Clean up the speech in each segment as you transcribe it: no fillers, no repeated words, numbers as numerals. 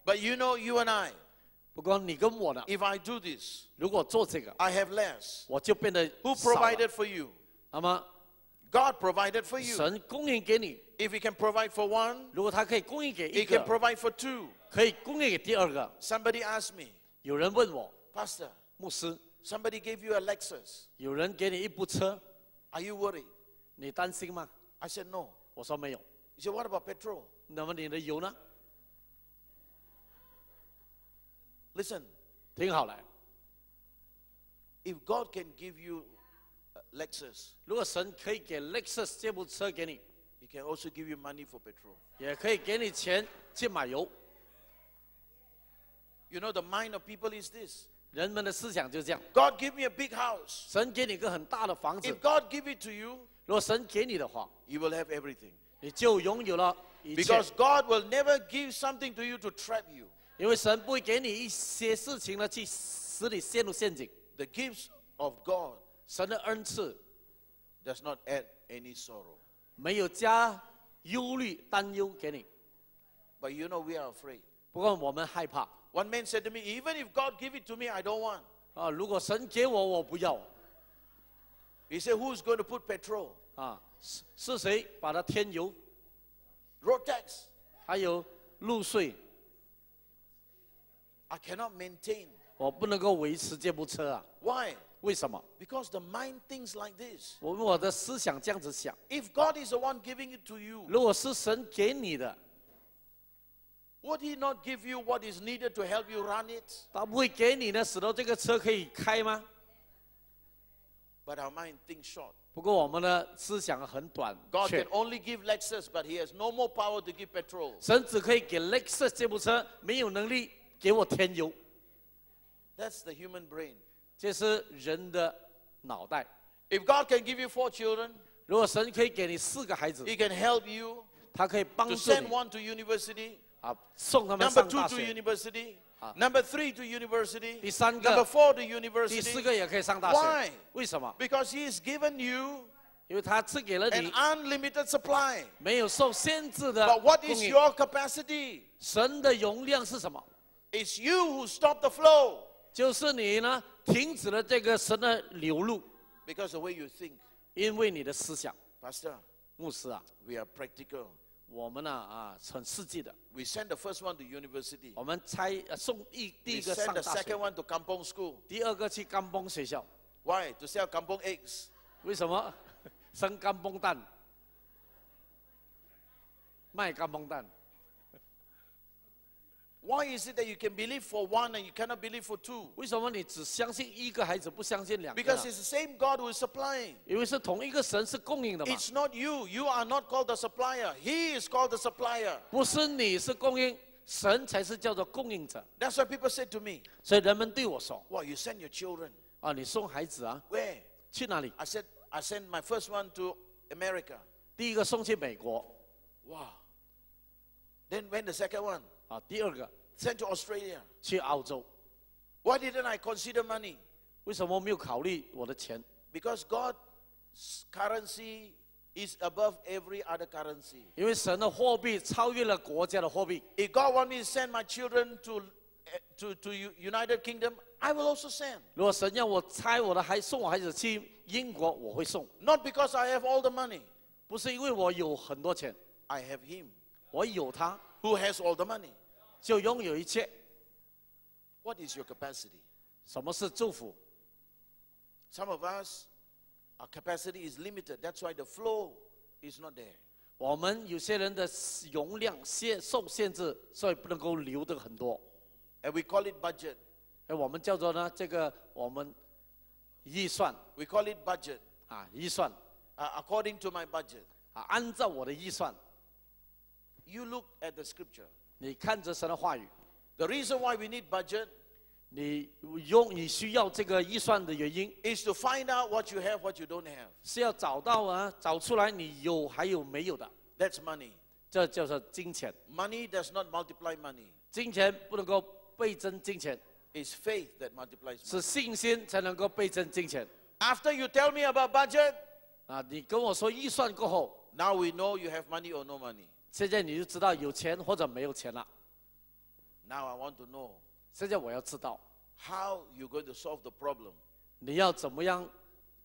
But you know, you and I, 不过你跟我呢， if I do this, 如果做这个， I have less. 我就变得 Who 少了。 provided for you? 那么 God provided for you. 神供应给你， If He can provide for one, 如果他可以供应给 He 一 can 个， provide for two. 可以供应给第二个。 Somebody asked me, 有人问我， Pastor, 牧师， somebody gave you a Lexus. 有人给你一部车， Are you worried? 你担心吗？ I said, no. 我说没有。 He said, what about petrol? 那么你的油呢？ Listen, 听好了， if God can give you a Lexus, 如果神可以给 Lexus 这部车给你， He can also give you money for petrol. 也可以给你钱去买油。 You know, the mind of people is this. 人们的思想就这样， God give me a big house. 神给你一个很大的房子 If，God give it to you, 如果神给你的话， you will have everything. 你就拥有了一切。 Because God will never give something to you to trap you. 因为神不会给你一些事情呢，去使你陷入陷阱。 The gifts of God 神的恩赐 does not add any sorrow. 没有加忧虑、担忧给你。 But you know, we are afraid. 不过我们害怕 One man said to me, even if God give it to me, I don't want. 啊！如果神给我，我不要 He said, who's going to put petrol? 啊！是谁把它添油？ Road tax. 还有路税， I cannot maintain. 我不能够维持这部车啊！ Why? 为什么？ Because the mind thinks like this. 我的思想这样子想： If God is the one giving it to you, 如果是神给你的， would He not give you what is needed to help you run it? 他不会给你呢，使到这个车可以开吗？ But our mind thinks short. 不过我们的思想很短 God 缺 can，only give Lexus, but He has no more power to give petrol. 神只可以给 Lexus 这部车，没有能力给我添油。 That's the human brain. 这是人的脑袋。 If God can give you 4 children, 如果神可以给你4个孩子， He can help you 他可以帮 to 助 send 你 one to university, 啊，送他们 number 上 2 大 to 学。 university, 啊。 number 3 to university, 第3个 number 4 to 第4 university. 个也可以上大学 Why？为什么？ Because He has given you 因为他赐给了 an 你 unlimited supply. 没有受限制的 But what 供 is 应。 your capacity? 神的容量是什么？ It's you who stop the flow 就是你呢停止了这个神的流露， because the way you think. 因为你的思想。 Pastor, 牧师啊， we are practical. 我们呢很实际的， We send the first one to university. 我们送第 We 一个 send 上 the 大学 second，one to kampong school. 第2个去甘崩学校。 Why? To sell kampong eggs. 为什么？生甘崩蛋，卖甘崩蛋。 Why is it that you can believe for one and you cannot believe for two? 为什么你只相信一个孩子，不相信2个 Because 呢？ it's the same God who is supplying. 因为是同一个神是供应的嘛， It's not you. You are not called the supplier. He is called the supplier. 不是你是供应，神才是叫做供应者。 That's why people say to me, 所以人们对我说 wow, you send your children. 啊，你送孩子啊， Where? 去哪里？ I said, I sent my first one to America. 第1个送去美国 Wow. Then when the second one? 啊，第2个 Sent to Australia. 去澳洲。 Why didn't I consider money? 为什么没有考虑我的钱？ Because God's currency is above every other currency. 因为神的货币超越了国家的货币。 If God wants me to send my children to United Kingdom, I will also send. 如果神让我送我孩子去英国，我会送， Not because I have all the money. 不是因为我有很多钱， I have Him 我有他 who has all the money. 就拥有一切。 What is your capacity? 什么是祝福？ Some of us, our capacity is limited. That's why the flow is not there. 我们有些人的容量受限制，所以不能够流的很多。 And we call it budget. 我们叫做呢这个我们预算 We call it budget. 啊，预算 According to my budget. 啊，按照我的预算， You look at the scripture. 你看着神的话语， The reason why we need budget 你需要这个预算的原因， is to find out what you have, what you don't have. 是要找出来你有还有没有的， That's money. 这叫做金钱。 Money does not multiply money. 金钱不能够倍增金钱， It's faith that multiplies 是 money. 信心才能够倍增金钱。 After you tell me about budget, 啊，你跟我说预算过后， now we know you have money or no money. 现在你就知道有钱或者没有钱了。Now I want to know 现在我要知道 how you're going to solve the problem 你要怎么样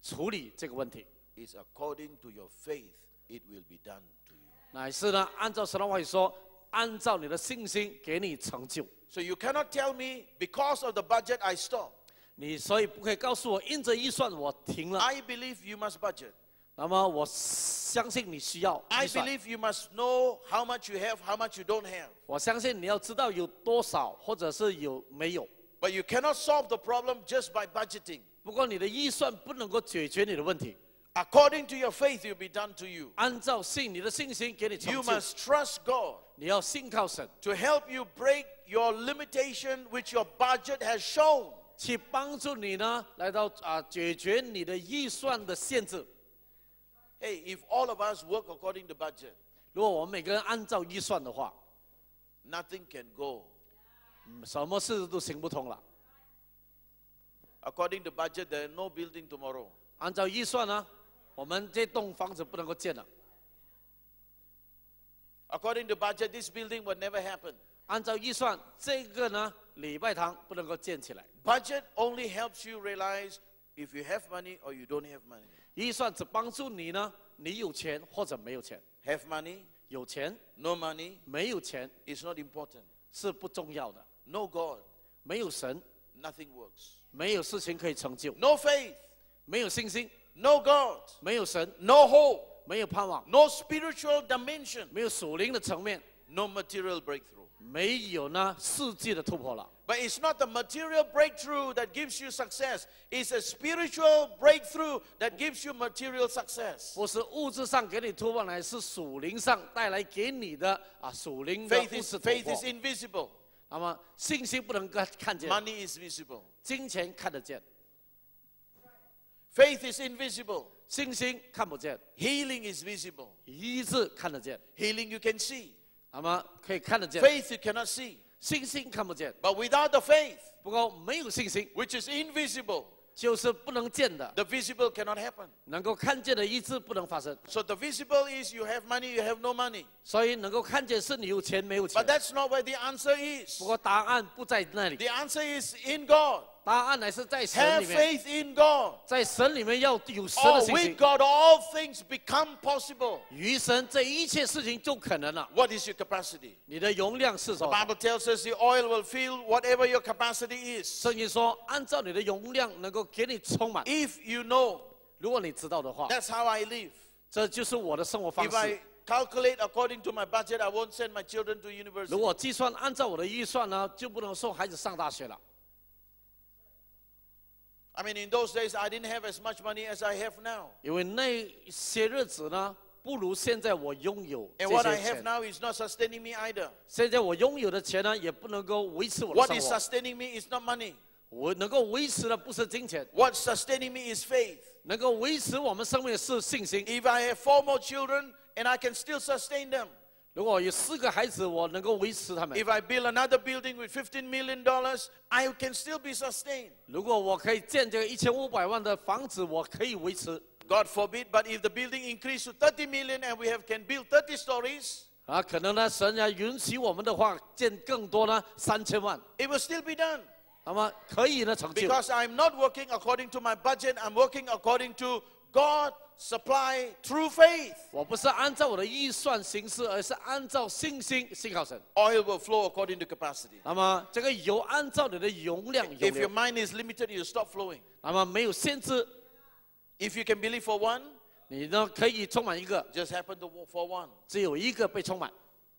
处理这个问题。 is according to your faith, it will be done to you. 乃是呢，按照神的话语说，按照你的信心给你成就。 So you cannot tell me because of the budget I stop. 你所以不可以告诉我，因着预算我停了。 I believe you must budget. 那么我相信你需要 I 预算， believe you must know how much you have, how much you don't have. 我相信你要知道有多少，或者是有没有。 But you cannot solve the problem just by budgeting. 不过你的预算不能够解决你的问题。 According to your faith, it will be done to you. 按照你的信心给你成 You 就。 must trust God 你要信靠神， to help you break your limitation which your budget has shown. 去帮助你呢，来到解决你的预算的限制。 Hey, if all of us work according to budget, 如果我们每个人按照预算的话， nothing can go. 什么事都行不通了。 According to budget, there is no building tomorrow. 按照预算呢，我们这栋房子不能够建了。 According to budget, this building will never happen. 按照预算，这个呢礼拜堂不能够建起来。 Budget only helps you realize if you have money or you don't have money. 预算只帮助你呢，你有钱或者没有钱。 Have money, 有钱 no money 没有钱 is not important. 是不重要的。 No God, 没有神， nothing works. 没有事情可以成就。 No faith, 没有信心， no God, 没有神， no hope, 没有盼望， no spiritual dimension, 没有属灵的层面， no material breakthrough. 没有呢世界的突破了。 But it's not the material breakthrough that gives you success. It's a spiritual breakthrough that gives you material success. 不是物质上给你突破，乃是属灵上带来给你的属灵的 Faith 物 is, 质突 faith 破 is。invisible. 那么信心不能够看见， Money is visible. 金钱看得见， Faith is invisible. 信心看不见， Healing is visible. 医治看得见。 Healing you can see. 那么可以看得见， Faith you cannot see. 信心看不见。 But without the faith, 不过没有信心， which is invisible, 就是不能见的， the visible cannot happen. 能够看见的医治不能发生。 So the visible is you have money, you have no money. 所以能够看见是你有钱没有钱 But。that's not where the answer is. 不过答案不在那里， The answer is in God. 答案乃是在神 Have 里面， faith in God. 在神里面要有神 Oh, 的信 with 心。 God, all things become possible. 与神这一切事情就可能了。 What is your capacity? 你的容量是 The 多少？ Bible tells us the oil will fill whatever your capacity is. 圣经说，按照你的容量能够给你充满。 If you know, 如果你知道的话， that's how I live. 这就是我的生活方 If I 式。 calculate according to my budget, I won't send my children to 如 university. 果计算按照我的预算呢，就不能送孩子上大学了。 I mean, in those days, I didn't have as much money as I have now. 因为那些日子呢，不如现在我拥有这 And what I 些 have 钱。 now is not sustaining me either. 现在我拥有的钱呢，也不能够维持我的 What 生 is 活。 sustaining me is not money. 我能够维持的不是金钱， What's sustaining me is faith. 能够维持我们生命的是信心。 If I have 4 more children and I can still sustain them, 如果有4个孩子，我能够维持他们。 if I build another building with $15 million, I can still be sustained. 如果我可以建这个1500万的房子，我可以维持。 God forbid, but if the building increased to 30 million and we can build 30 stories, 可能呢，神要允许我们的话，建更多呢3000万， it will still be done. 那么可以呢成就。 Because I'm not working according to my budget, I'm working according to God supply through faith. 我不是按照我的预算行事，而是按照信心信靠神。 Oil will flow according to capacity. 那么这个油按照你的容量涌 If your 流， mind is limited, you stop flowing. 那么没有限制， If you can believe for one, 你呢可以充满一个， just happen to for one. 只有一个被充满。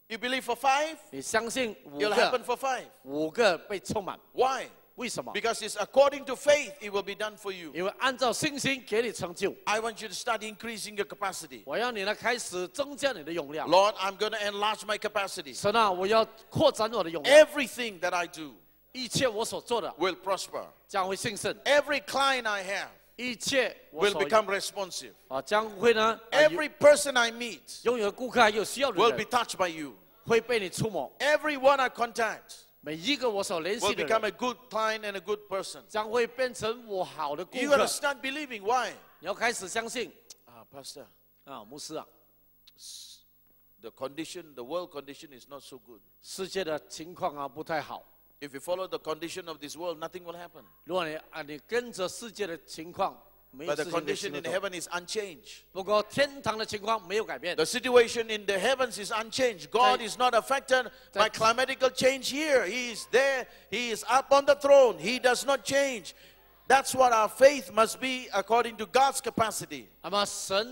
You believe for 5, 你相信it'll happen 5 for 5. 个被充满， Why? 为什么？ Because it's according to faith, it will be done for you. 因为按照信心给你成就。 I want you to start increasing your capacity. 我要你呢开始增加你的容量。 Lord, I'm going to enlarge my capacity. 神啊，我要扩展我的容量， Everything that I do 一切我所做的 will prosper. 将会兴盛， Every client I have 一切我 will 所 become responsive. 将会呢 Every person I meet 拥有顾客还有需要的 will be 人 touched by you. 会被你触摸， Everyone I contact 每一个我所联 will 系的 become 人 a good client and a good person. 将会变成我好的顾 You got 客 to。start believing. Why? 你要开始相信 Pastor, 牧师啊， the condition, the world condition is not so good. 世界的情况啊不太好。 If you follow the condition of this world, nothing will happen. 如果你跟着世界的情况，没有 But the 事情可以行 condition 得 in 通。 heaven is unchanged. 不过天堂的情况没有改变。 The situation in the heavens is unchanged. God is not affected by climatical change here. He is there. He is up on the throne. He does not change. That's what our faith must be according to God's capacity. 那么神